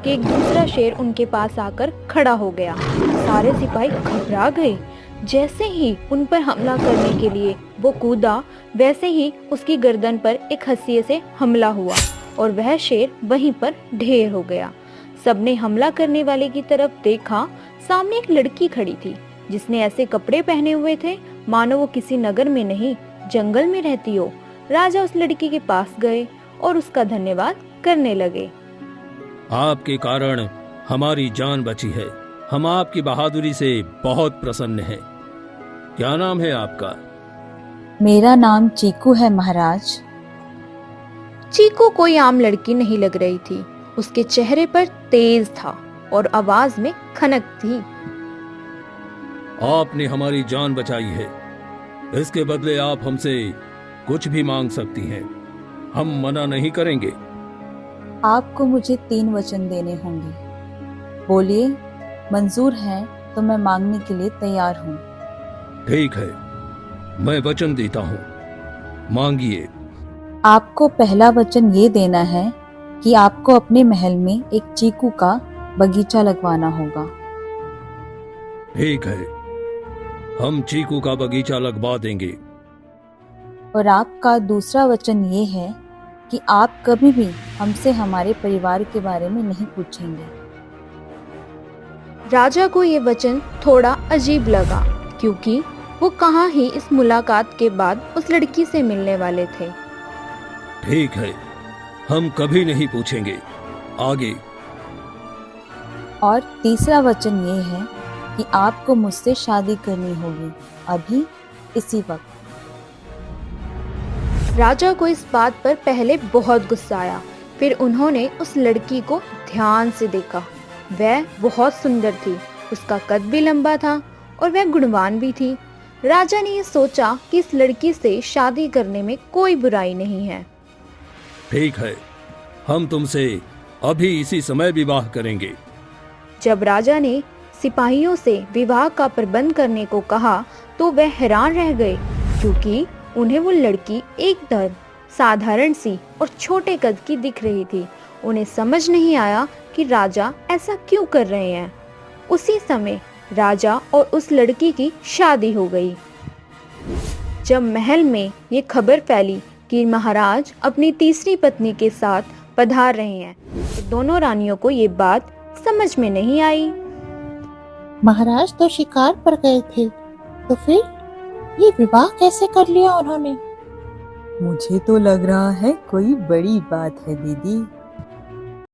कि एक दूसरा शेर उनके पास आकर खड़ा हो गया। सारे सिपाही घबरा गए। जैसे ही उन पर हमला करने के लिए वो कूदा, वैसे ही उसकी गर्दन पर एक हंसिए से हमला हुआ और वह शेर वहीं पर ढेर हो गया। सबने हमला करने वाले की तरफ देखा। सामने एक लड़की खड़ी थी जिसने ऐसे कपड़े पहने हुए थे मानो वो किसी नगर में नहीं, जंगल में रहती हो। राजा उस लड़की के पास गए और उसका धन्यवाद करने लगे। आपके कारण हमारी जान बची है। हम आपकी बहादुरी से बहुत प्रसन्न हैं। क्या नाम है आपका? मेरा नाम चीकू है महाराज। चीकू कोई आम लड़की नहीं लग रही थी। उसके चेहरे पर तेज था और आवाज में खनक थी। आपने हमारी जान बचाई है, इसके बदले आप हमसे कुछ भी मांग सकती हैं। हम मना नहीं करेंगे। आपको मुझे 3 वचन देने होंगे। बोलिए, मंजूर है तो मैं मांगने के लिए तैयार हूँ। ठीक है, मैं वचन देता हूँ, मांगिए। आपको पहला वचन ये देना है कि आपको अपने महल में एक चीकू का बगीचा लगवाना होगा। ठीक है, हम चीकू का बगीचा लगवा देंगे। और आपका दूसरा वचन ये है कि आप कभी भी हमसे हमारे परिवार के बारे में नहीं पूछेंगे। राजा को ये वचन थोड़ा अजीब लगा क्योंकि वो कहाँ ही इस मुलाकात के बाद उस लड़की से मिलने वाले थे। ठीक है, हम कभी नहीं पूछेंगे। आगे। और तीसरा वचन ये है कि आपको मुझसे शादी करनी होगी, अभी इसी वक्त। राजा को इस बात पर पहले बहुत गुस्सा आया। फिर उन्होंने उस लड़की को ध्यान से देखा। वह बहुत सुंदर थी, उसका कद भी लंबा था और वह गुणवान भी थी। राजा ने ये सोचा कि इस लड़की से शादी करने में कोई बुराई नहीं है। ठीक है, हम तुमसे अभी इसी समय विवाह करेंगे। जब राजा ने सिपाहियों से विवाह का प्रबंध करने को कहा तो वह हैरान रह गए क्योंकि उन्हें वो लड़की एकदम साधारण सी और छोटे कद की दिख रही थी। उन्हें समझ नहीं आया कि राजा ऐसा क्यों कर रहे हैं। उसी समय राजा और उस लड़की की शादी हो गई। जब महल में ये खबर फैली कि महाराज अपनी तीसरी पत्नी के साथ पधार रहे हैं तो दोनों रानियों को ये बात समझ में नहीं आई। महाराज तो शिकार पर गए थे, तो फिर ये विवाह कैसे कर लिया उन्होंने? मुझे तो लग रहा है कोई बड़ी बात है दीदी।